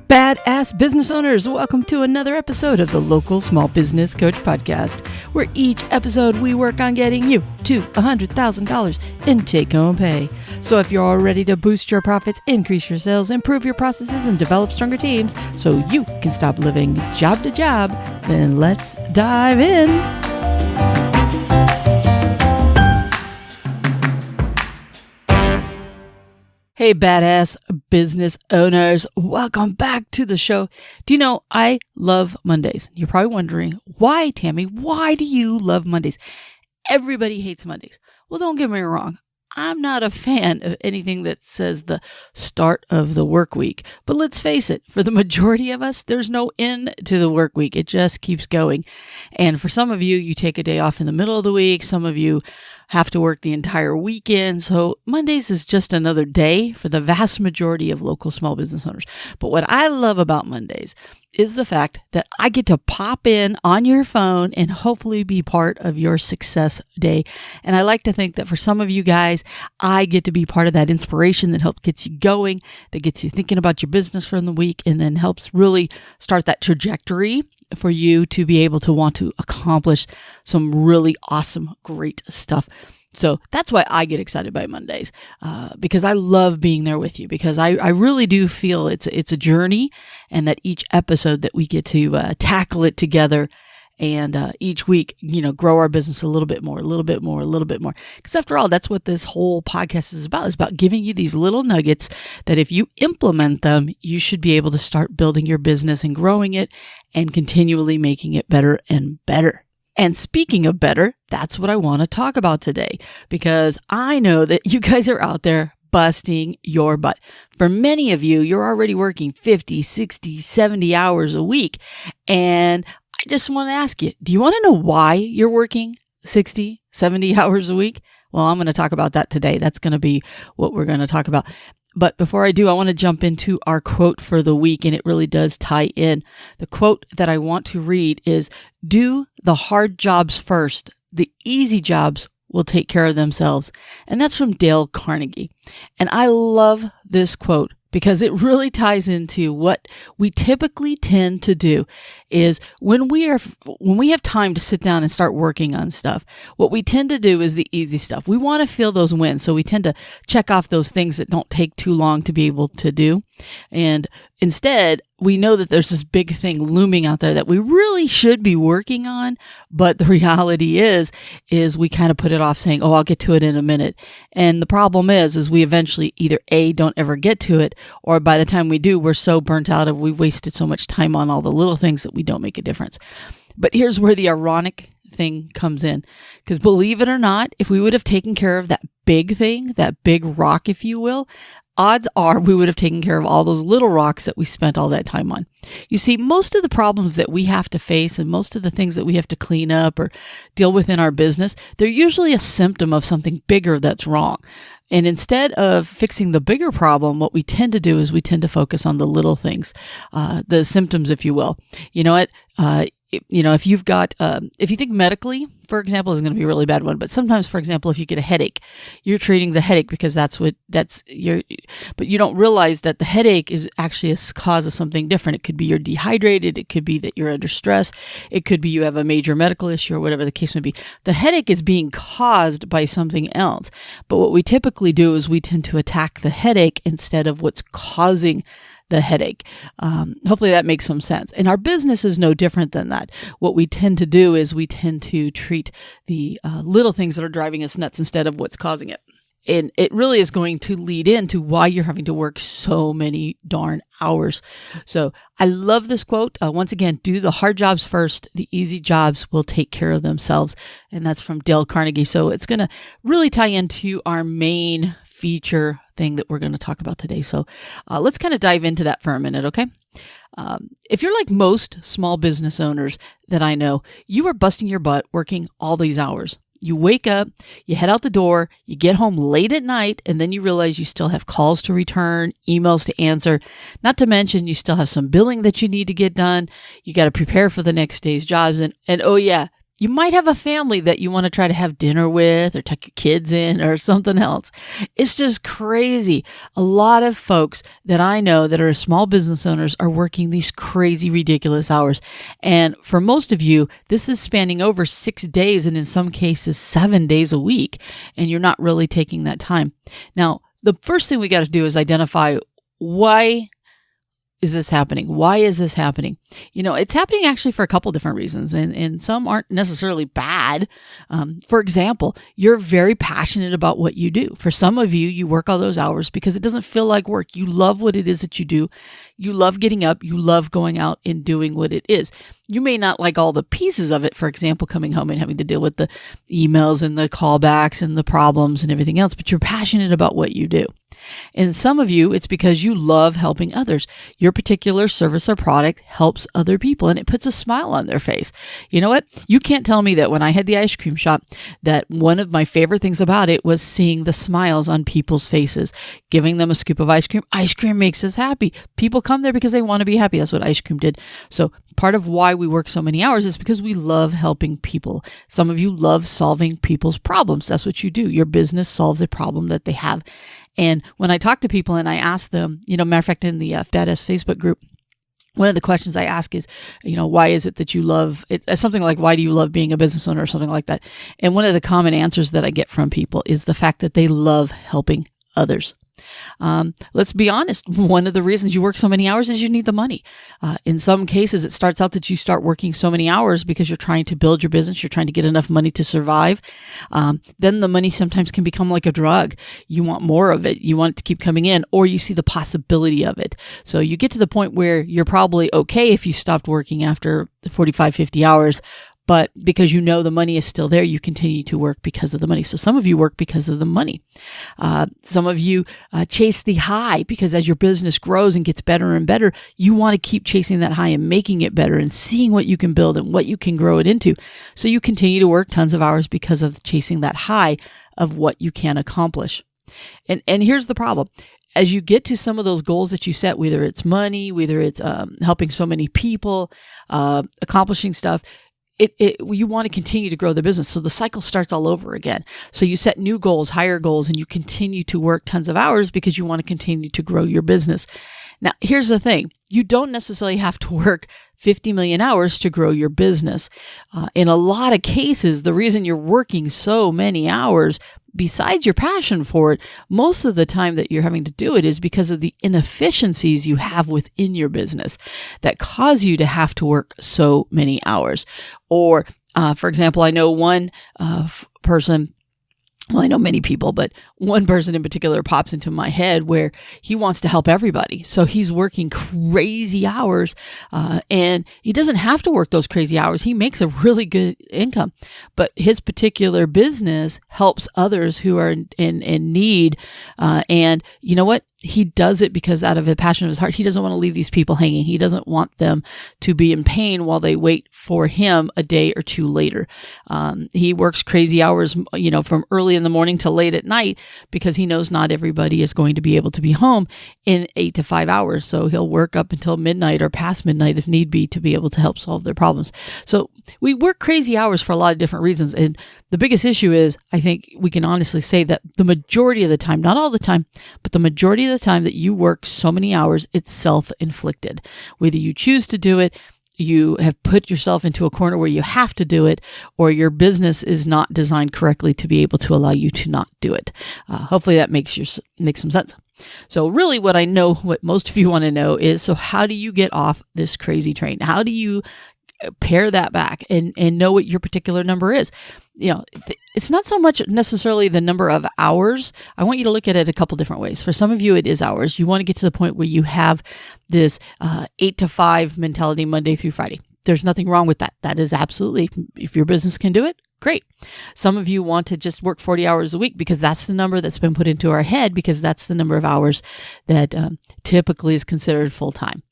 Badass business owners, welcome to another episode of the Local Small Business Coach Podcast, where each episode we work on getting you to $100,000 in take-home pay. So if you're all ready to boost your profits, increase your sales, improve your processes, and develop stronger teams so you can stop living job to job, then let's dive in. Hey, badass business owners, welcome back to the show. Do you know, I love Mondays. You're probably wondering, why, Tammy? Why do you love Mondays? Everybody hates Mondays. Well, don't get me wrong. I'm not a fan of anything that says the start of the work week. But let's face it, for the majority of us, there's no end to the work week. It just keeps going. And for some of you, you take a day off in the middle of the week. Some of you have to work the entire weekend. So Mondays is just another day for the vast majority of local small business owners. But what I love about Mondays is the fact that I get to pop in on your phone and hopefully be part of your success day. And I like to think that for some of you guys, I get to be part of that inspiration that helps gets you going, that gets you thinking about your business for the week, and then helps really start that trajectory for you to be able to want to accomplish some really awesome, great stuff. So that's why I get excited by Mondays, because I love being there with you, because I really do feel it's a journey, and that each episode that we get to tackle it together, and each week, grow our business a little bit more. Because after all, that's what this whole podcast is about. It's about giving you these little nuggets that if you implement them, you should be able to start building your business and growing it and continually making it better and better. And speaking of better, that's what I want to talk about today, because I know that you guys are out there busting your butt. For many of you, you're already working 50, 60, 70 hours a week. And I just want to ask you, do you want to know why you're working 60, 70 hours a week? Well, I'm going to talk about that today. That's going to be what we're going to talk about. But before I do, I want to jump into our quote for the week, and it really does tie in. The quote that I want to read is, "Do the hard jobs first. The easy jobs will take care of themselves." And that's from Dale Carnegie. And I love this quote because it really ties into what we typically tend to do is when we have time to sit down and start working on stuff, what we tend to do is the easy stuff. We want to feel those wins. So we tend to check off those things that don't take too long to be able to do. And instead, we know that there's this big thing looming out there that we really should be working on. But the reality is we kind of put it off saying, oh, I'll get to it in a minute. And the problem is we eventually either A, don't ever get to it, or by the time we do, we're so burnt out of we've wasted so much time on all the little things that we don't make a difference. But here's where the ironic thing comes in. Because believe it or not, if we would have taken care of that big thing, that big rock, if you will, odds are we would have taken care of all those little rocks that we spent all that time on. You see, most of the problems that we have to face and most of the things that we have to clean up or deal with in our business, they're usually a symptom of something bigger that's wrong. And instead of fixing the bigger problem, what we tend to do is we tend to focus on the little things, the symptoms, if you will. You know what? If you've got, if you think medically, for example, is going to be a really bad one. But sometimes, for example, if you get a headache, you're treating the headache because but you don't realize that the headache is actually a cause of something different. It could be you're dehydrated. It could be that you're under stress. It could be you have a major medical issue or whatever the case may be. The headache is being caused by something else. But what we typically do is we tend to attack the headache instead of what's causing the headache. Hopefully that makes some sense. And our business is no different than that. What we tend to do is we tend to treat the little things that are driving us nuts instead of what's causing it. And it really is going to lead into why you're having to work so many darn hours. So I love this quote. Once again, do the hard jobs first. The easy jobs will take care of themselves. And that's from Dale Carnegie. So it's going to really tie into our main feature thing that we're going to talk about today. So let's kind of dive into that for a minute, okay? If you're like most small business owners that I know, you are busting your butt working all these hours. You wake up, you head out the door, you get home late at night, and then you realize you still have calls to return, emails to answer, not to mention you still have some billing that you need to get done. You got to prepare for the next day's jobs. And oh yeah, You might have a family that you want to try to have dinner with or tuck your kids in or something else. It's just crazy. A lot of folks that I know that are small business owners are working these crazy, ridiculous hours. And for most of you, this is spanning over 6 days and in some cases 7 days a week. And you're not really taking that time. Now, the first thing we got to do is identify why is this happening? Why is this happening? It's happening actually for a couple different reasons, and some aren't necessarily bad. For example, you're very passionate about what you do. For some of you, you work all those hours because it doesn't feel like work. You love what it is that you do. You love getting up. You love going out and doing what it is. You may not like all the pieces of it, for example, coming home and having to deal with the emails and the callbacks and the problems and everything else, but you're passionate about what you do. And some of you, it's because you love helping others. Your particular service or product helps other people and it puts a smile on their face. You know what? You can't tell me that when I had the ice cream shop, that one of my favorite things about it was seeing the smiles on people's faces, giving them a scoop of ice cream. Ice cream makes us happy. People come there because they want to be happy. That's what ice cream did. So part of why we work so many hours is because we love helping people. Some of you love solving people's problems. That's what you do. Your business solves a problem that they have. And when I talk to people and I ask them, matter of fact, in the Badass Facebook group, one of the questions I ask is, why is it that you love it? Something like, why do you love being a business owner or something like that? And one of the common answers that I get from people is the fact that they love helping others. Let's be honest. One of the reasons you work so many hours is you need the money. In some cases, it starts out that you start working so many hours because you're trying to build your business. You're trying to get enough money to survive. Then the money sometimes can become like a drug. You want more of it. You want it to keep coming in, or you see the possibility of it. So you get to the point where you're probably okay if you stopped working after 45, 50 hours. But because the money is still there, you continue to work because of the money. So some of you work because of the money. Some of you chase the high because as your business grows and gets better and better, you want to keep chasing that high and making it better and seeing what you can build and what you can grow it into. So you continue to work tons of hours because of chasing that high of what you can accomplish. And here's the problem. As you get to some of those goals that you set, whether it's money, whether it's helping so many people, accomplishing stuff, you want to continue to grow the business. So the cycle starts all over again. So you set new goals, higher goals, and you continue to work tons of hours because you want to continue to grow your business. Now, here's the thing. You don't necessarily have to work 50 million hours to grow your business. In a lot of cases, the reason you're working so many hours, besides your passion for it, most of the time that you're having to do it is because of the inefficiencies you have within your business that cause you to have to work so many hours. Or, for example, I know one person. Well, I know many people, but one person in particular pops into my head where he wants to help everybody. So he's working crazy hours, and he doesn't have to work those crazy hours. He makes a really good income, but his particular business helps others who are in need. And you know what? He does it because out of a passion of his heart, he doesn't want to leave these people hanging. He doesn't want them to be in pain while they wait for him a day or two later. He works crazy hours, from early in the morning to late at night because he knows not everybody is going to be able to be home in 8 to 5 hours. So he'll work up until midnight or past midnight if need be to be able to help solve their problems. So we work crazy hours for a lot of different reasons. And the biggest issue is, I think we can honestly say that the majority of the time, not all the time, but the majority of the time that you work so many hours, it's self-inflicted. Whether you choose to do it, you have put yourself into a corner where you have to do it, or your business is not designed correctly to be able to allow you to not do it. Hopefully that makes some sense. So really what most of you want to know is, so how do you get off this crazy train? How do you pare that back and know what your particular number is? It's not so much necessarily the number of hours. I want you to look at it a couple different ways. For some of you, it is hours. You want to get to the point where you have this 8 to 5 mentality Monday through Friday. There's nothing wrong with that. That is absolutely, if your business can do it, great. Some of you want to just work 40 hours a week because that's the number that's been put into our head, because that's the number of hours that typically is considered full-time.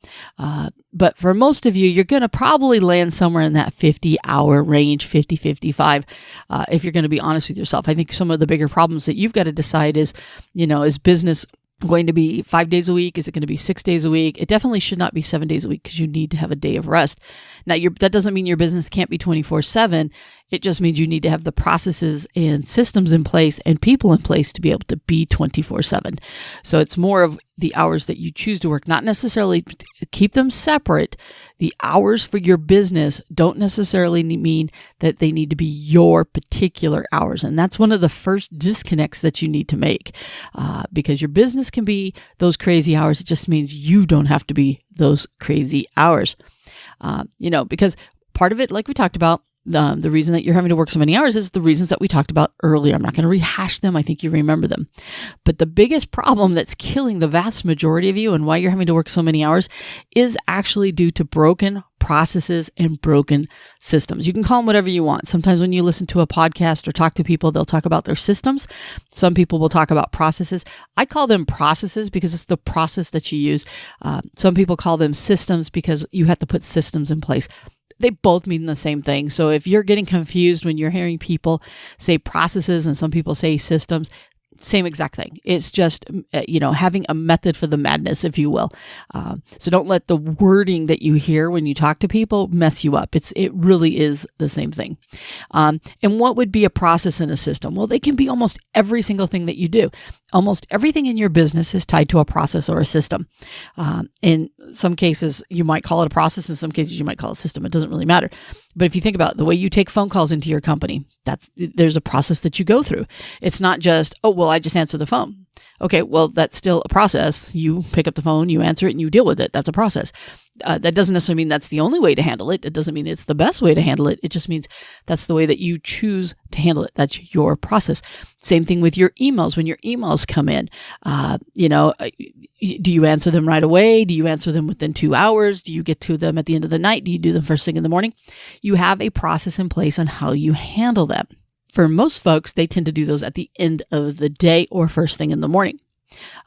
But for most of you, you're going to probably land somewhere in that 50-hour range, 50, 55, if you're going to be honest with yourself. I think some of the bigger problems that you've got to decide is, is business going to be 5 days a week? Is it going to be 6 days a week? It definitely should not be 7 days a week because you need to have a day of rest. Now, that doesn't mean your business can't be 24/7. It just means you need to have the processes and systems in place and people in place to be able to be 24/7. So it's more of the hours that you choose to work, not necessarily keep them separate. The hours for your business don't necessarily mean that they need to be your particular hours. And that's one of the first disconnects that you need to make, because your business can be those crazy hours. It just means you don't have to be those crazy hours. Because part of it, like we talked about, the reason that you're having to work so many hours is the reasons that we talked about earlier. I'm not going to rehash them. I think you remember them. But the biggest problem that's killing the vast majority of you and why you're having to work so many hours is actually due to broken processes and broken systems. You can call them whatever you want. Sometimes when you listen to a podcast or talk to people, they'll talk about their systems. Some people will talk about processes. I call them processes because it's the process that you use. Some people call them systems because you have to put systems in place. They both mean the same thing. So if you're getting confused when you're hearing people say processes and some people say systems, same exact thing. It's just, having a method for the madness, if you will. So don't let the wording that you hear when you talk to people mess you up. It really is the same thing. And what would be a process and a system? Well, they can be almost every single thing that you do. Almost everything in your business is tied to a process or a system. In some cases, you might call it a process. In some cases, you might call it a system. It doesn't really matter. But if you think about the way you take phone calls into your company, there's a process that you go through. It's not just, I just answer the phone. Okay, well, that's still a process. You pick up the phone, you answer it, and you deal with it. That's a process. That doesn't necessarily mean that's the only way to handle it. It doesn't mean it's the best way to handle it. It just means that's the way that you choose to handle it. That's your process. Same thing with your emails. When your emails come in, do you answer them right away? Do you answer them within 2 hours? Do you get to them at the end of the night? Do you do them first thing in the morning? You have a process in place on how you handle them. For most folks, they tend to do those at the end of the day or first thing in the morning.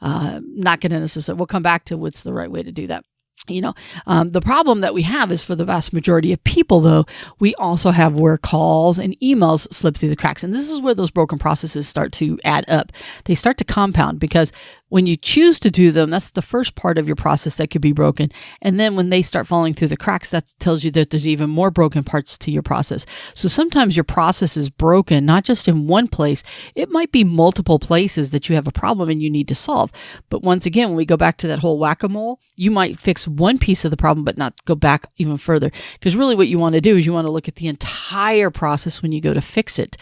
Not going to necessarily, we'll come back to what's the right way to do that. The problem that we have is for the vast majority of people, though, we also have where calls and emails slip through the cracks. And this is where those broken processes start to add up. They start to compound because when you choose to do them, that's the first part of your process that could be broken. And then when they start falling through the cracks, that tells you that there's even more broken parts to your process. So sometimes your process is broken, not just in one place. It might be multiple places that you have a problem and you need to solve. But once again, when we go back to that whole whack-a-mole, you might fix one piece of the problem, but not go back even further. Because really what you want to do is you want to look at the entire process when you go to fix it.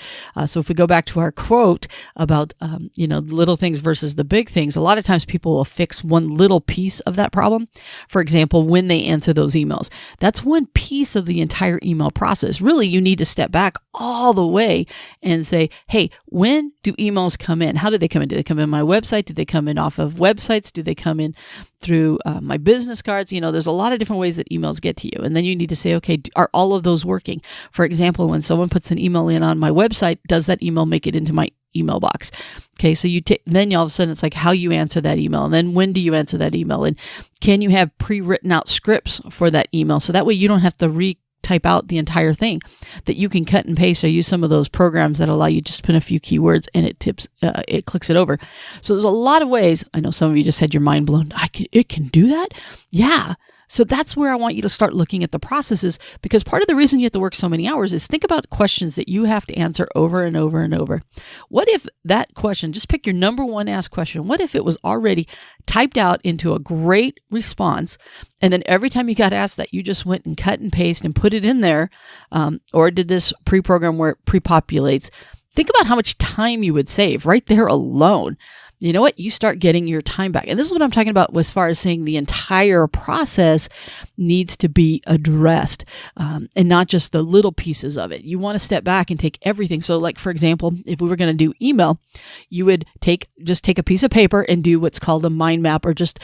So if we go back to our quote about, little things versus the big things, a lot of times people will fix one little piece of that problem. For example, when they answer those emails, that's one piece of the entire email process. Really, you need to step back all the way and say, hey, when do emails come in? How do they come in? Do they come in my website? Do they come in off of websites? Do they come in through my business cards? There's a lot of different ways that emails get to you. And then you need to say, okay, are all of those working? For example, when someone puts an email in on my website, does that email make it into my email box? Okay, so then all of a sudden it's like how you answer that email, and then when do you answer that email, and can you have pre-written out scripts for that email so that way you don't have to type out the entire thing, that you can cut and paste or use some of those programs that allow you just put a few keywords and it clicks it over. So there's a lot of ways. I know some of you just had your mind blown. It can do that? Yeah. So that's where I want you to start looking at the processes, because part of the reason you have to work so many hours is think about questions that you have to answer over and over and over. What if that question, just pick your number one asked question. What if it was already typed out into a great response, and then every time you got asked that, you just went and cut and paste and put it in there, or did this pre-program where it pre-populates? Think about how much time you would save right there alone. You know what? You start getting your time back. And this is what I'm talking about as far as saying the entire process needs to be addressed, and not just the little pieces of it. You want to step back and take everything. So like, for example, if we were going to do email, you would just take a piece of paper and do what's called a mind map, or just,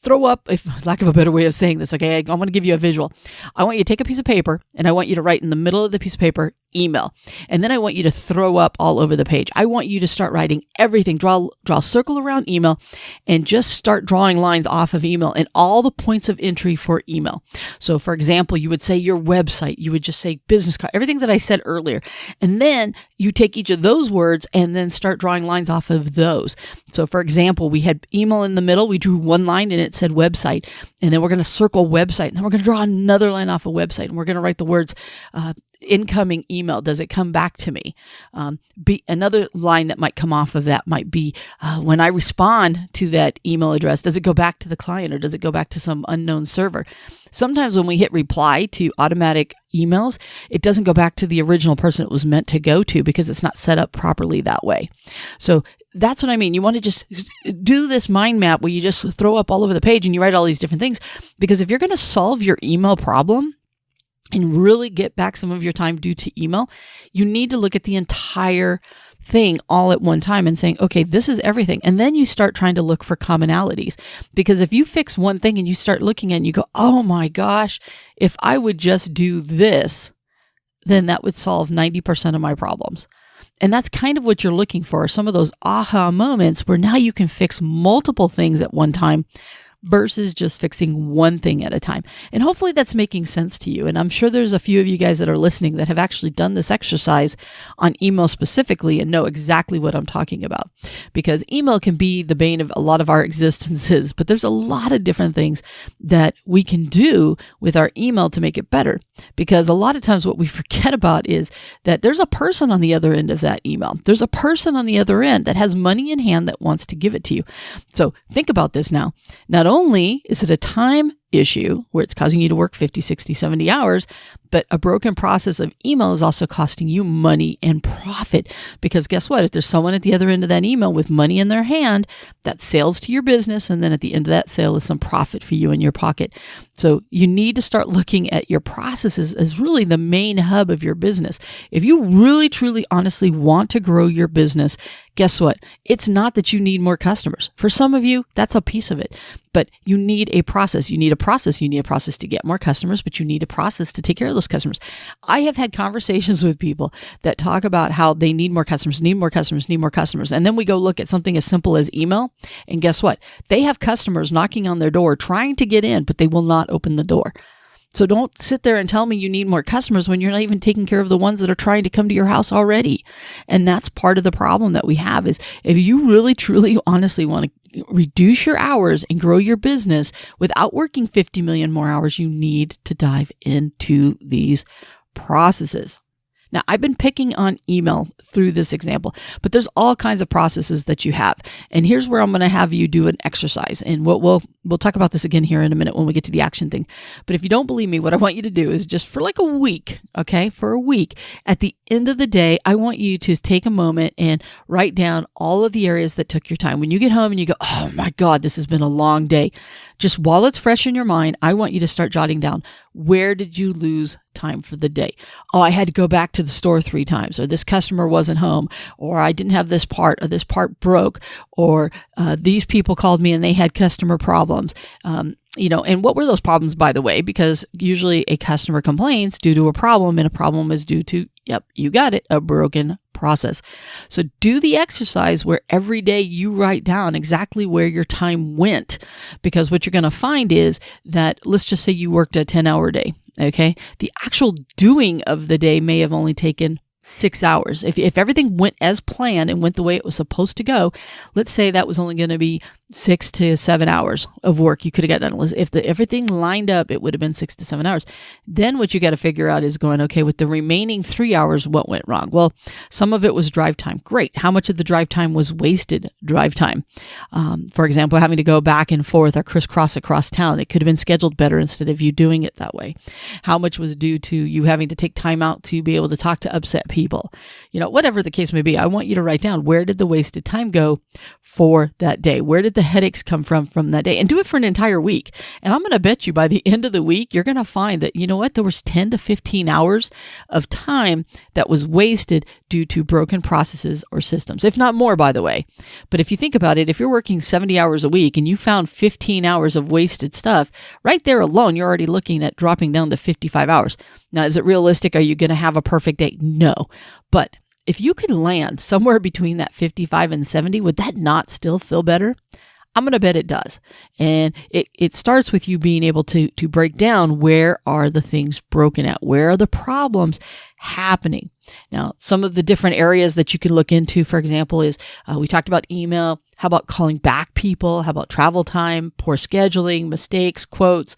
throw up, if lack of a better way of saying this, okay, I'm going to give you a visual. I want you to take a piece of paper and I want you to write in the middle of the piece of paper, email. And then I want you to throw up all over the page. I want you to start writing everything, draw a circle around email and just start drawing lines off of email and all the points of entry for email. So for example, you would say your website, you would just say business card, everything that I said earlier. And then you take each of those words and then start drawing lines off of those. So for example, we had email in the middle. We drew one line and it said website, and then we're going to circle website, and then we're going to draw another line off a website, and we're going to write the words incoming email. Does it come back to me? Another line that might come off of that might be when I respond to that email address, does it go back to the client or does it go back to some unknown server? Sometimes when we hit reply to automatic emails, it doesn't go back to the original person it was meant to go to because it's not set up properly that way. So that's what I mean. You want to just do this mind map where you just throw up all over the page and you write all these different things, because if you're going to solve your email problem and really get back some of your time due to email, you need to look at the entire thing all at one time and saying, okay, this is everything. And then you start trying to look for commonalities. Because if you fix one thing and you start looking at it and you go, oh my gosh, if I would just do this, then that would solve 90% of my problems. And that's kind of what you're looking for, some of those aha moments where now you can fix multiple things at one time versus just fixing one thing at a time. And hopefully that's making sense to you. And I'm sure there's a few of you guys that are listening that have actually done this exercise on email specifically and know exactly what I'm talking about. Because email can be the bane of a lot of our existences, but there's a lot of different things that we can do with our email to make it better. Because a lot of times what we forget about is that there's a person on the other end of that email. There's a person on the other end that has money in hand that wants to give it to you. So think about this now. Not only is it a time issue where it's causing you to work 50, 60, 70 hours, but a broken process of email is also costing you money and profit. Because guess what? If there's someone at the other end of that email with money in their hand, that's sales to your business. And then at the end of that sale is some profit for you in your pocket. So you need to start looking at your processes as really the main hub of your business. If you really, truly, honestly want to grow your business, guess what? It's not that you need more customers. For some of you, that's a piece of it. But you need a process. You need a process. You need a process to get more customers, but you need a process to take care of those customers. I have had conversations with people that talk about how they need more customers, need more customers, need more customers. And then we go look at something as simple as email. And guess what? They have customers knocking on their door trying to get in, but they will not open the door. So don't sit there and tell me you need more customers when you're not even taking care of the ones that are trying to come to your house already. And that's part of the problem that we have is if you really, truly, honestly want to reduce your hours and grow your business without working 50 million more hours, you need to dive into these processes. Now, I've been picking on email through this example, but there's all kinds of processes that you have. And here's where I'm going to have you do an exercise. And we'll talk about this again here in a minute when we get to the action thing. But if you don't believe me, what I want you to do is just for like a week, okay, for a week, at the end of the day, I want you to take a moment and write down all of the areas that took your time. When you get home and you go, oh my God, this has been a long day. Just while it's fresh in your mind, I want you to start jotting down, where did you lose time for the day? Oh, I had to go back to the store 3 times, or this customer wasn't home, or I didn't have this part, or this part broke, or these people called me and they had customer problems. And what were those problems, by the way? Because usually a customer complains due to a problem, and a problem is due to, yep, you got it, a broken process. So do the exercise where every day you write down exactly where your time went, because what you're going to find is that, let's just say you worked a 10-hour day, okay? The actual doing of the day may have only taken 6 hours. If everything went as planned and went the way it was supposed to go, let's say that was only going to be 6 to 7 hours of work you could have gotten done. If everything lined up, it would have been 6 to 7 hours. Then what you got to figure out is going, okay, with the remaining 3 hours, what went wrong? Well, some of it was drive time. Great. How much of the drive time was wasted drive time? For example, having to go back and forth or crisscross across town. It could have been scheduled better instead of you doing it that way. How much was due to you having to take time out to be able to talk to upset people? Whatever the case may be, I want you to write down, where did the wasted time go for that day? Where did the headaches come from that day? And do it for an entire week. And I'm going to bet you by the end of the week, you're going to find that, there was 10 to 15 hours of time that was wasted due to broken processes or systems, if not more, by the way. But if you think about it, if you're working 70 hours a week and you found 15 hours of wasted stuff, right there alone, you're already looking at dropping down to 55 hours. Now, is it realistic? Are you going to have a perfect day? No. But if you could land somewhere between that 55 and 70, would that not still feel better? I'm going to bet it does. And it starts with you being able to break down, where are the things broken at? Where are the problems happening? Now, some of the different areas that you can look into, for example, is we talked about email, How about calling back people? How about travel time, poor scheduling, mistakes, quotes,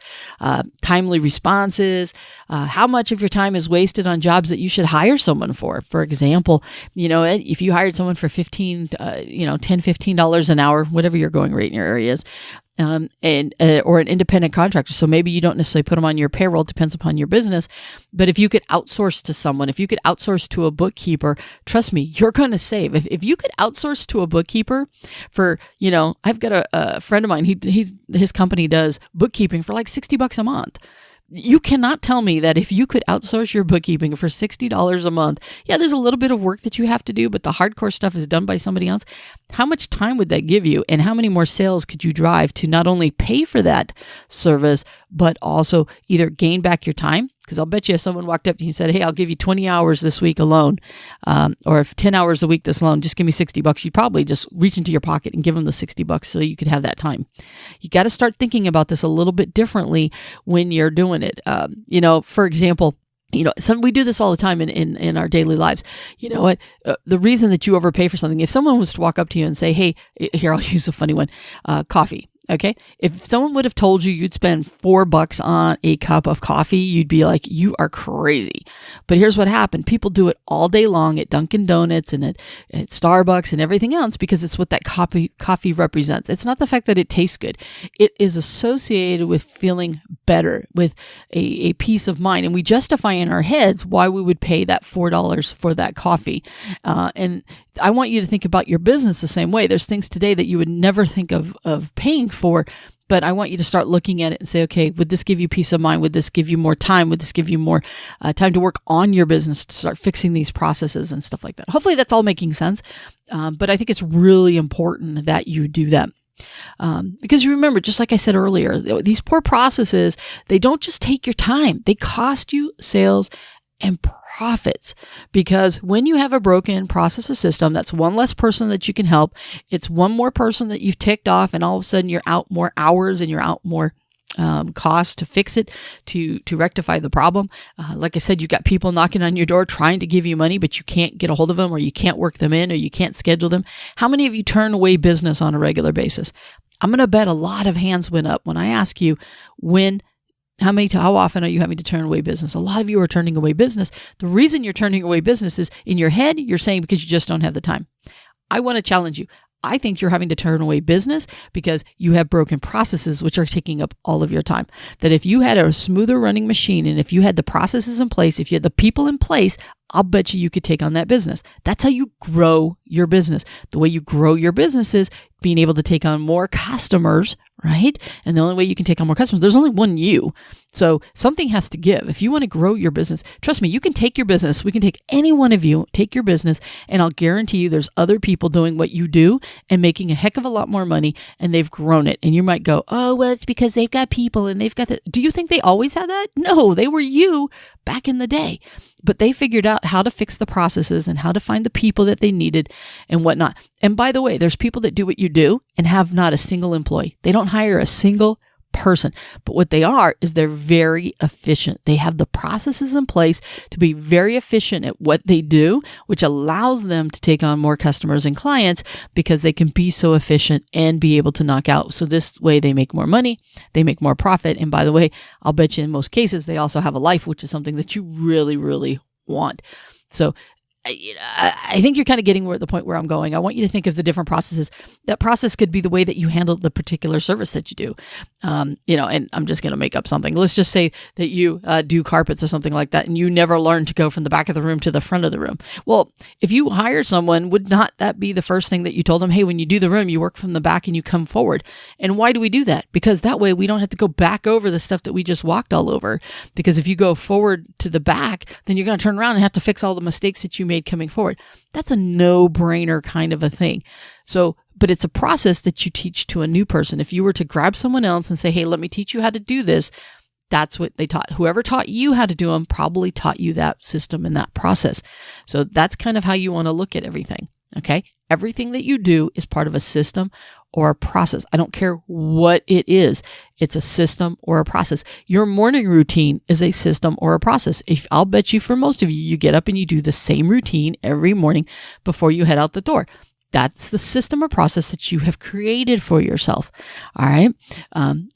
timely responses? How much of your time is wasted on jobs that you should hire someone for? For example, if you hired someone for $10, $15 an hour, whatever your going rate in your area is, or an independent contractor. So maybe you don't necessarily put them on your payroll, depends upon your business. But if you could outsource to someone, if you could outsource to a bookkeeper, trust me, you're going to save. If you could outsource to a bookkeeper for, I've got a friend of mine, his company does bookkeeping for like $60 a month. You cannot tell me that if you could outsource your bookkeeping for $60 a month, yeah, there's a little bit of work that you have to do, but the hardcore stuff is done by somebody else. How much time would that give you? And how many more sales could you drive to not only pay for that service, but also either gain back your time? Because I'll bet you if someone walked up to you and said, hey, I'll give you 20 hours this week alone, or if 10 hours a week this alone, just give me $60, you'd probably just reach into your pocket and give them the $60 so you could have that time. You got to start thinking about this a little bit differently when you're doing it. For example, we do this all the time in our daily lives. You know what? The reason that you overpay for something, if someone was to walk up to you and say, hey, here, I'll use a funny one, coffee. Okay. If someone would have told you you'd spend $4 on a cup of coffee, you'd be like, you are crazy. But here's what happened. People do it all day long at Dunkin' Donuts and at Starbucks and everything else because it's what that coffee represents. It's not the fact that it tastes good. It is associated with feeling better, with a peace of mind. And we justify in our heads why we would pay that $4 for that coffee. And I want you to think about your business the same way. There's things today that you would never think of paying for, but I want you to start looking at it and say, okay, would this give you peace of mind? Would this give you more time? Would this give you more time to work on your business, to start fixing these processes and stuff like that? Hopefully that's all making sense. But I think it's really important that you do that. Because you remember, just like I said earlier, these poor processes, they don't just take your time. They cost you sales and profits, because when you have a broken process or system, that's one less person that you can help. It's one more person that you've ticked off, and all of a sudden you're out more hours and you're out more cost to fix it, to rectify the problem. Like I said, you got people knocking on your door trying to give you money, but you can't get a hold of them, or you can't work them in, or you can't schedule them. How many of you turn away business on a regular basis? I'm going to bet a lot of hands went up when I ask you how often are you having to turn away business? A lot of you are turning away business. The reason you're turning away business is in your head, you're saying because you just don't have the time. I want to challenge you. I think you're having to turn away business because you have broken processes, which are taking up all of your time. That if you had a smoother running machine, and if you had the processes in place, if you had the people in place, I'll bet you could take on that business. That's how you grow your business. The way you grow your business is being able to take on more customers, right? And the only way you can take on more customers, there's only one you. So something has to give. If you want to grow your business, trust me, you can take your business. We can take any one of you, take your business, and I'll guarantee you there's other people doing what you do and making a heck of a lot more money, and they've grown it. And you might go, oh, well, it's because they've got people and they've got Do you think they always had that? No, they were you back in the day. But they figured out how to fix the processes and how to find the people that they needed and whatnot. And by the way, there's people that do what you do and have not a single employee. They don't hire a single person. But what they are is they're very efficient. They have the processes in place to be very efficient at what they do, which allows them to take on more customers and clients because they can be so efficient and be able to knock out. So this way they make more money, they make more profit. And by the way, I'll bet you in most cases, they also have a life, which is something that you really, really want. So I think you're kind of getting the point where I'm going. I want you to think of the different processes. That process could be the way that you handle the particular service that you do. And I'm just going to make up something. Let's just say that you do carpets or something like that, and you never learn to go from the back of the room to the front of the room. Well, if you hire someone, would not that be the first thing that you told them? Hey, when you do the room, you work from the back and you come forward. And why do we do that? Because that way we don't have to go back over the stuff that we just walked all over. Because if you go forward to the back, then you're going to turn around and have to fix all the mistakes that you made coming forward. That's a no-brainer kind of a thing. So, but it's a process that you teach to a new person. If you were to grab someone else and say, hey, let me teach you how to do this, that's what they taught. Whoever taught you how to do them probably taught you that system and that process. So that's kind of how you want to look at everything. Okay. Everything that you do is part of a system or a process. I don't care what it is. It's a system or a process. Your morning routine is a system or a process. I'll bet you for most of you, you get up and you do the same routine every morning before you head out the door. That's the system or process that you have created for yourself. All right.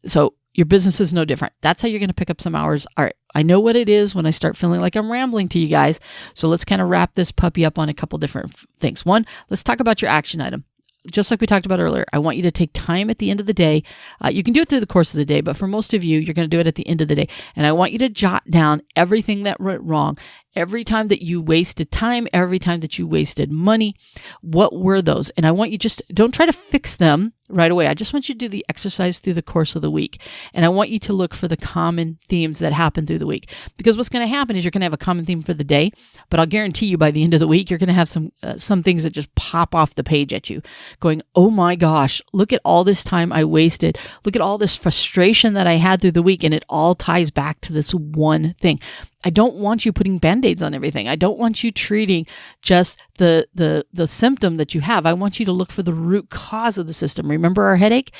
So your business is no different. That's how you're going to pick up some hours. All right. I know what it is when I start feeling like I'm rambling to you guys. So let's kind of wrap this puppy up on a couple different things. One, let's talk about your action item. Just like we talked about earlier, I want you to take time at the end of the day. You can do it through the course of the day, but for most of you, you're going to do it at the end of the day. And I want you to jot down everything that went wrong, every time that you wasted time, every time that you wasted money. What were those? And I want you don't try to fix them right away. I just want you to do the exercise through the course of the week. And I want you to look for the common themes that happen through the week. Because what's going to happen is you're going to have a common theme for the day, but I'll guarantee you by the end of the week, you're going to have some things that just pop off the page at you going, oh my gosh, look at all this time I wasted. Look at all this frustration that I had through the week. And it all ties back to this one thing. I don't want you putting Band-Aids on everything. I don't want you treating just the symptom that you have. I want you to look for the root cause of the system. Remember our headache?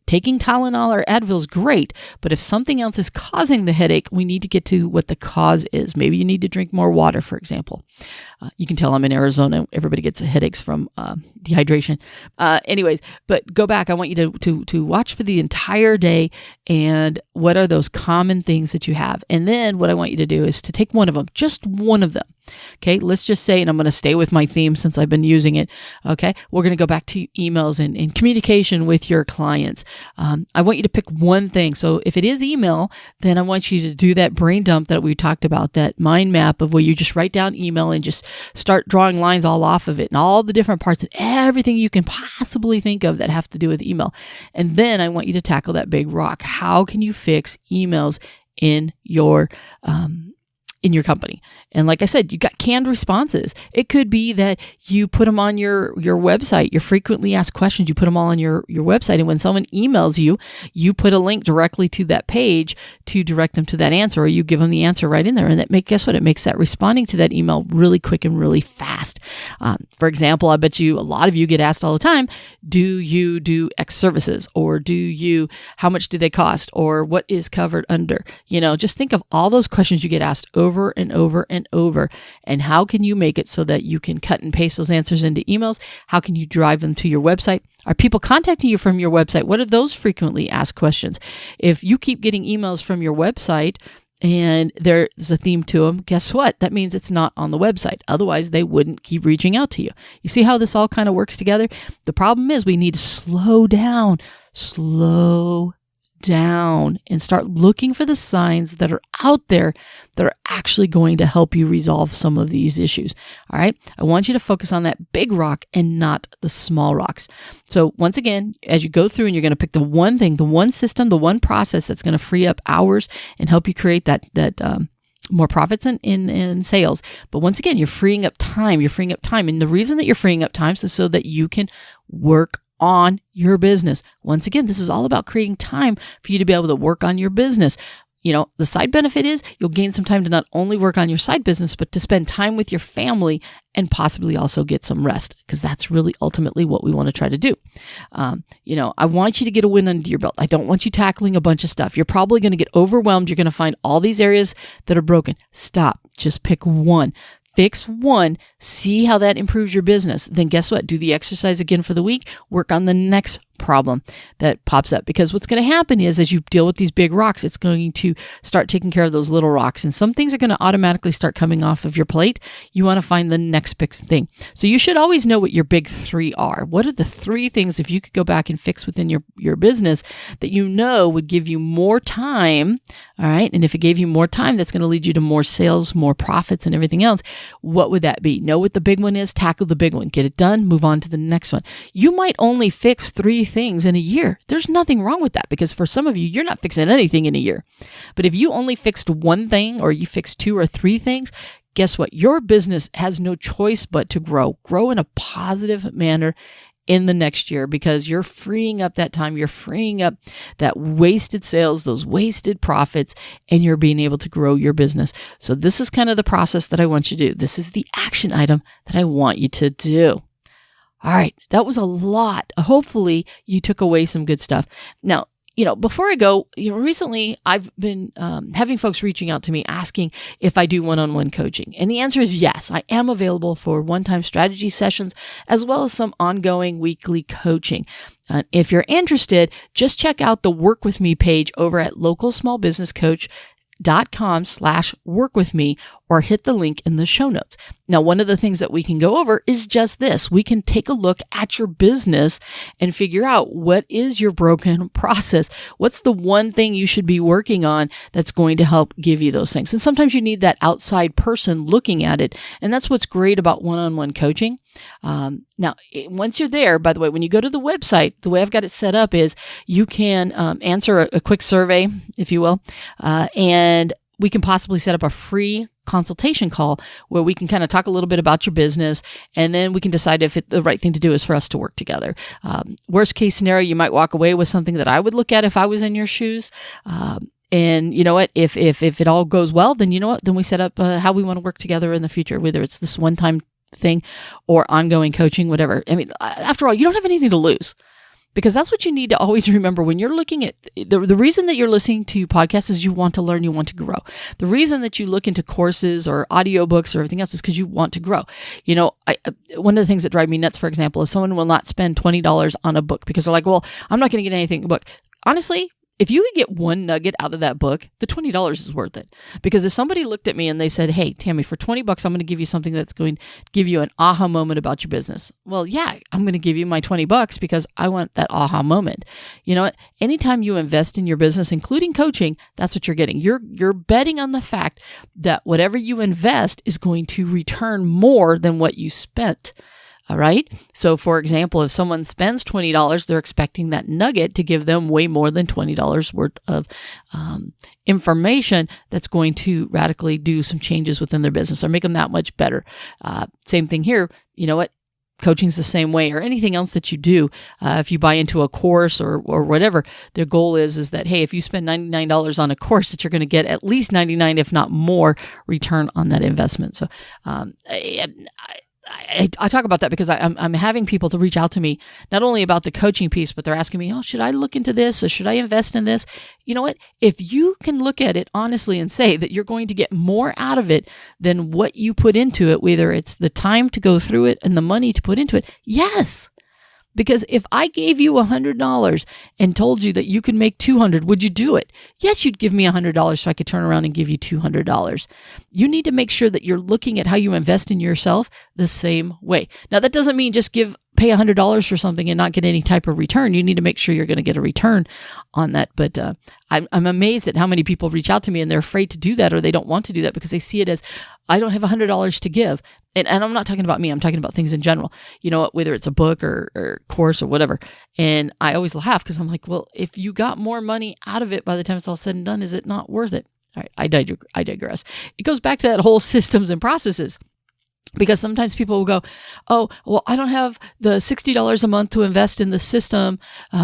Taking Tylenol or Advil is great, but if something else is causing the headache, we need to get to what the cause is. Maybe you need to drink more water, for example. You can tell I'm in Arizona. Everybody gets headaches from dehydration. Anyways, but go back. I want you to watch for the entire day and what are those common things that you have. And then what I want you to do is to take one of them, just one of them. Okay, let's just say, and I'm going to stay with my theme since I've been using it. Okay, we're going to go back to emails and communication with your clients. I want you to pick one thing. So if it is email, then I want you to do that brain dump that we talked about, that mind map of where you just write down email and just start drawing lines all off of it and all the different parts and everything you can possibly think of that have to do with email. And then I want you to tackle that big rock. How can you fix emails in your company? And like I said, you got canned responses. It could be that you put them on your website, your frequently asked questions, you put them all on your website. And when someone emails you, you put a link directly to that page to direct them to that answer, or you give them the answer right in there. And guess what? It makes that responding to that email really quick and really fast. For example, I bet you a lot of you get asked all the time, do you do X services? Or how much do they cost? Or what is covered under? Just think of all those questions you get asked over and over and over. And how can you make it so that you can cut and paste those answers into emails? How can you drive them to your website? Are people contacting you from your website? What are those frequently asked questions? If you keep getting emails from your website and there's a theme to them, guess what? That means it's not on the website. Otherwise, they wouldn't keep reaching out to you. You see how this all kind of works together? The problem is we need to slow down and start looking for the signs that are out there that are actually going to help you resolve some of these issues. All right. I want you to focus on that big rock and not the small rocks. So once again, as you go through and you're going to pick the one thing, the one system, the one process that's going to free up hours and help you create that more profits in sales. But once again, you're freeing up time. And the reason that you're freeing up time is so that you can work on your business. Once again, this is all about creating time for you to be able to work on your business. The side benefit is you'll gain some time to not only work on your side business, but to spend time with your family and possibly also get some rest, because that's really ultimately what we want to try to do. I want you to get a win under your belt. I don't want you tackling a bunch of stuff. You're probably going to get overwhelmed. You're going to find all these areas that are broken. Stop. Just pick one. Fix one, see how that improves your business. Then guess what? Do the exercise again for the week. Work on the next problem that pops up. Because what's going to happen is as you deal with these big rocks, it's going to start taking care of those little rocks. And some things are going to automatically start coming off of your plate. You want to find the next big thing. So you should always know what your big three are. What are the three things, if you could go back and fix within your business, that would give you more time? All right. And if it gave you more time, that's going to lead you to more sales, more profits, and everything else. What would that be? Know what the big one is, tackle the big one, get it done, move on to the next one. You might only fix 3 things in a year. There's nothing wrong with that, because for some of you, you're not fixing anything in a year. But if you only fixed 1 thing, or you fixed 2 or 3 things, guess what? Your business has no choice but to grow in a positive manner in the next year, because you're freeing up that time, you're freeing up that wasted sales, those wasted profits, and you're being able to grow your business. So this is kind of the process that I want you to do. This is the action item that I want you to do. All right, that was a lot. Hopefully you took away some good stuff. Now, before I go, recently I've been having folks reaching out to me asking if I do one-on-one coaching. And the answer is yes, I am available for one-time strategy sessions as well as some ongoing weekly coaching. If you're interested, just check out the Work With Me page over at localsmallbusinesscoach.com/workwithme or hit the link in the show notes. Now, one of the things that we can go over is just this. We can take a look at your business and figure out what is your broken process. What's the one thing you should be working on that's going to help give you those things? And sometimes you need that outside person looking at it. And that's what's great about one-on-one coaching. Now, once you're there, by the way, when you go to the website, the way I've got it set up is you can answer a quick survey, if you will, and we can possibly set up a free consultation call where we can kind of talk a little bit about your business, and then we can decide if the right thing to do is for us to work together. Worst case scenario, you might walk away with something that I would look at if I was in your shoes. And you know what? If it all goes well, then you know what? Then we set up how we want to work together in the future, whether it's this one-time thing or ongoing coaching, whatever. I mean, after all, you don't have anything to lose. Because that's what you need to always remember when you're looking at the reason that you're listening to podcasts is you want to learn, you want to grow. The reason that you look into courses or audiobooks or everything else is because you want to grow. One of the things that drive me nuts, for example, is someone will not spend $20 on a book because they're like, well, I'm not going to get anything in the book. Honestly, if you could get one nugget out of that book, the $20 is worth it. Because if somebody looked at me and they said, hey, Tammy, for $20, I'm going to give you something that's going to give you an aha moment about your business. Well, yeah, I'm going to give you my $20 because I want that aha moment. You know what? Anytime you invest in your business, including coaching, that's what you're getting. You're betting on the fact that whatever you invest is going to return more than what you spent. All right. So, for example, if someone spends $20, they're expecting that nugget to give them way more than $20 worth of information that's going to radically do some changes within their business or make them that much better. Same thing here. You know what? Coaching's the same way, or anything else that you do. If you buy into a course or whatever, their goal is that, hey, if you spend $99 on a course, that you're going to get at least $99, if not more, return on that investment. So, I talk about that because I'm having people to reach out to me, not only about the coaching piece, but they're asking me, oh, should I look into this or should I invest in this? You know what? If you can look at it honestly and say that you're going to get more out of it than what you put into it, whether it's the time to go through it and the money to put into it, yes. Because if I gave you $100 and told you that you could make $200, would you do it? Yes, you'd give me $100 so I could turn around and give you $200. You need to make sure that you're looking at how you invest in yourself the same way. Now, that doesn't mean just pay $100 for something and not get any type of return. You need to make sure you're going to get a return on that. But I'm amazed at how many people reach out to me and they're afraid to do that, or they don't want to do that because they see it as, I don't have $100 to give. And I'm not talking about me. I'm talking about things in general. You know, whether it's a book or course or whatever. And I always laugh because I'm like, well, if you got more money out of it by the time it's all said and done, is it not worth it? All right, I digress. It goes back to that whole systems and processes. Because sometimes people will go, oh, well, I don't have the $60 a month to invest in the system,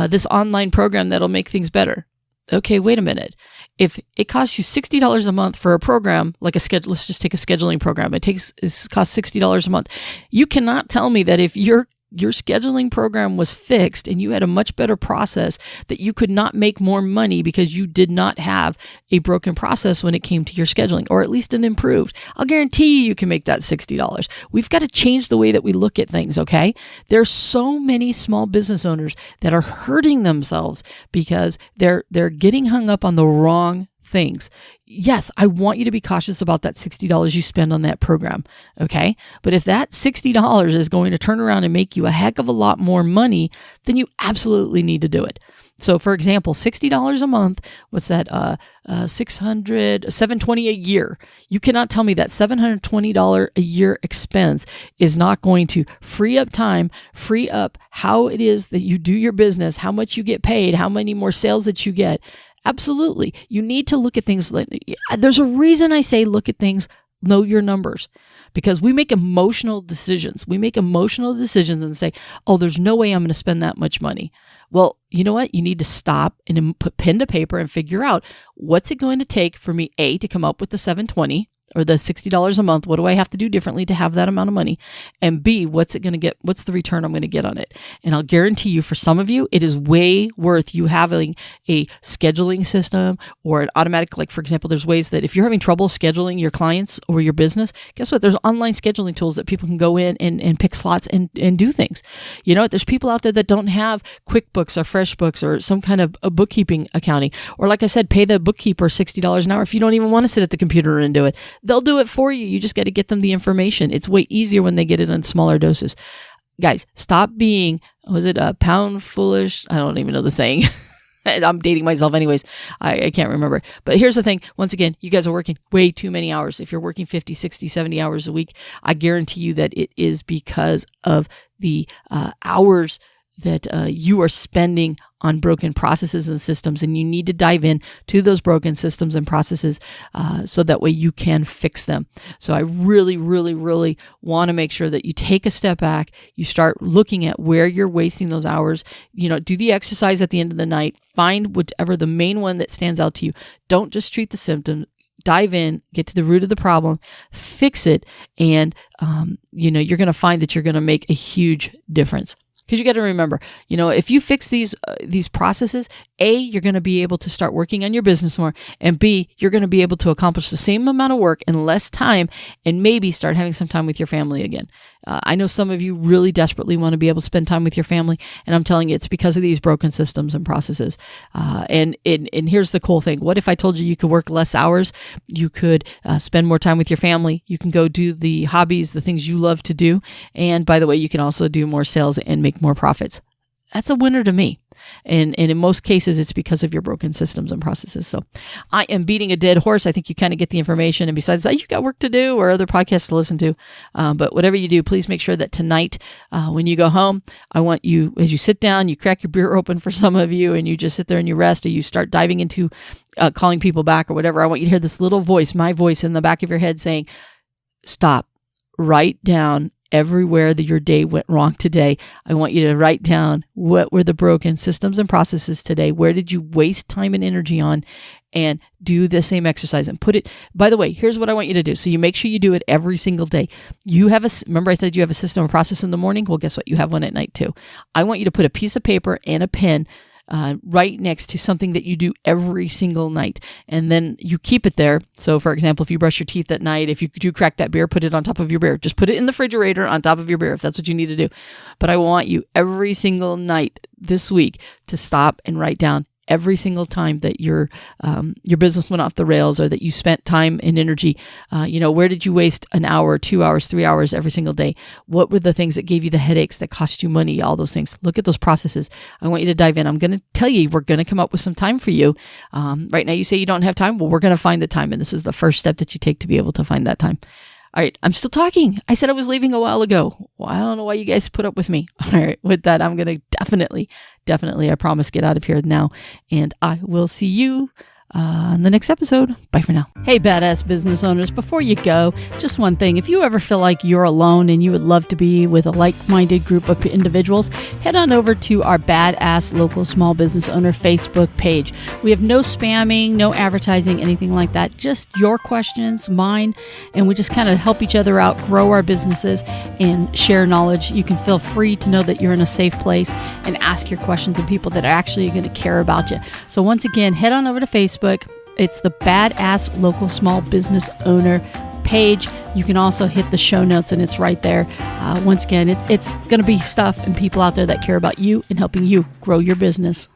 this online program that'll make things better. Okay, wait a minute. If it costs you $60 a month for a program, like let's just take a scheduling program. It costs $60 a month. You cannot tell me that if your scheduling program was fixed and you had a much better process, that you could not make more money because you did not have a broken process when it came to your scheduling, or at least an improved. I'll guarantee you can make that $60. We've got to change the way that we look at things, okay? There's so many small business owners that are hurting themselves because they're getting hung up on the wrong things. Yes, I want you to be cautious about that $60 you spend on that program, okay? But if that $60 is going to turn around and make you a heck of a lot more money, then you absolutely need to do it. So, for example, $60 a month, what's that? $720 a year. You cannot tell me that $720 a year expense is not going to free up time, free up how it is that you do your business, how much you get paid, how many more sales that you get. Absolutely. You need to look at things. There's a reason I say look at things, know your numbers, because we make emotional decisions. We make emotional decisions and say, oh, there's no way I'm going to spend that much money. Well, you know what? You need to stop and put pen to paper and figure out what's it going to take for me, A, to come up with the $720 or the $60 a month? What do I have to do differently to have that amount of money? And B, what's it going to get? What's the return I'm going to get on it? And I'll guarantee you, for some of you, it is way worth you having a scheduling system or an automatic, like, for example, there's ways that if you're having trouble scheduling your clients or your business, guess what? There's online scheduling tools that people can go in and pick slots and do things. You know, there's people out there that don't have QuickBooks or FreshBooks or some kind of a bookkeeping accounting. Or like I said, pay the bookkeeper $60 an hour if you don't even want to sit at the computer and do it. They'll do it for you. You just got to get them the information. It's way easier when they get it in smaller doses. Guys, stop being, was it a pound foolish? I don't even know the saying. I'm dating myself anyways. I can't remember. But here's the thing. Once again, you guys are working way too many hours. If you're working 50, 60, 70 hours a week, I guarantee you that it is because of the hours that you are spending on broken processes and systems, and you need to dive in to those broken systems and processes so that way you can fix them. So I really, really, really want to make sure that you take a step back, you start looking at where you're wasting those hours, you know, do the exercise at the end of the night, find whatever the main one that stands out to you. Don't just treat the symptom. Dive in, get to the root of the problem, fix it, and you're going to find that you're going to make a huge difference. Because you got to remember, you know, if you fix these processes, A, you're going to be able to start working on your business more, and B, you're going to be able to accomplish the same amount of work in less time, and maybe start having some time with your family again. I know some of you really desperately want to be able to spend time with your family, and I'm telling you, it's because of these broken systems and processes. And here's the cool thing. What if I told you you could work less hours? You could spend more time with your family. You can go do the hobbies, the things you love to do. And by the way, you can also do more sales and make more profits. That's a winner to me. And in most cases, it's because of your broken systems and processes. So I am beating a dead horse. I think you kind of get the information. And besides that, you got work to do or other podcasts to listen to. But whatever you do, please make sure that tonight, when you go home, I want you, as you sit down, you crack your beer open for some of you, and you just sit there and you rest, or you start diving into calling people back or whatever. I want you to hear this little voice, my voice in the back of your head saying, stop, write down everywhere that your day went wrong today. I want you to write down what were the broken systems and processes today. Where did you waste time and energy on? And do the same exercise and put it, by the way, here's what I want you to do. So you make sure you do it every single day. You have remember I said you have a system or process in the morning? Well, guess what? You have one at night too. I want you to put a piece of paper and a pen right next to something that you do every single night. And then you keep it there. So for example, if you brush your teeth at night, if you do crack that beer, put it on top of your beer. Just put it in the refrigerator on top of your beer if that's what you need to do. But I want you every single night this week to stop and write down every single time that your business went off the rails, or that you spent time and energy. Where did you waste an hour, 2 hours, 3 hours every single day? What were the things that gave you the headaches, that cost you money, all those things? Look at those processes. I want you to dive in. I'm going to tell you, we're going to come up with some time for you. Right now you say you don't have time. Well, we're going to find the time. And this is the first step that you take to be able to find that time. All right, I'm still talking. I said I was leaving a while ago. Well, I don't know why you guys put up with me. All right, with that, I'm going to definitely, I promise, get out of here now. And I will see you on the next episode. Bye for now. Hey, badass business owners, before you go, just one thing. If you ever feel like you're alone and you would love to be with a like-minded group of individuals, head on over to our Badass Local Small Business Owner Facebook page. We have no spamming, no advertising, anything like that. Just your questions, mine, and we just kind of help each other out, grow our businesses, and share knowledge. You can feel free to know that you're in a safe place and ask your questions of people that are actually going to care about you. So once again, head on over to Facebook. It's the Badass Local Small Business Owner page. You can also hit the show notes and it's right there. Once again, it's going to be stuff and people out there that care about you and helping you grow your business.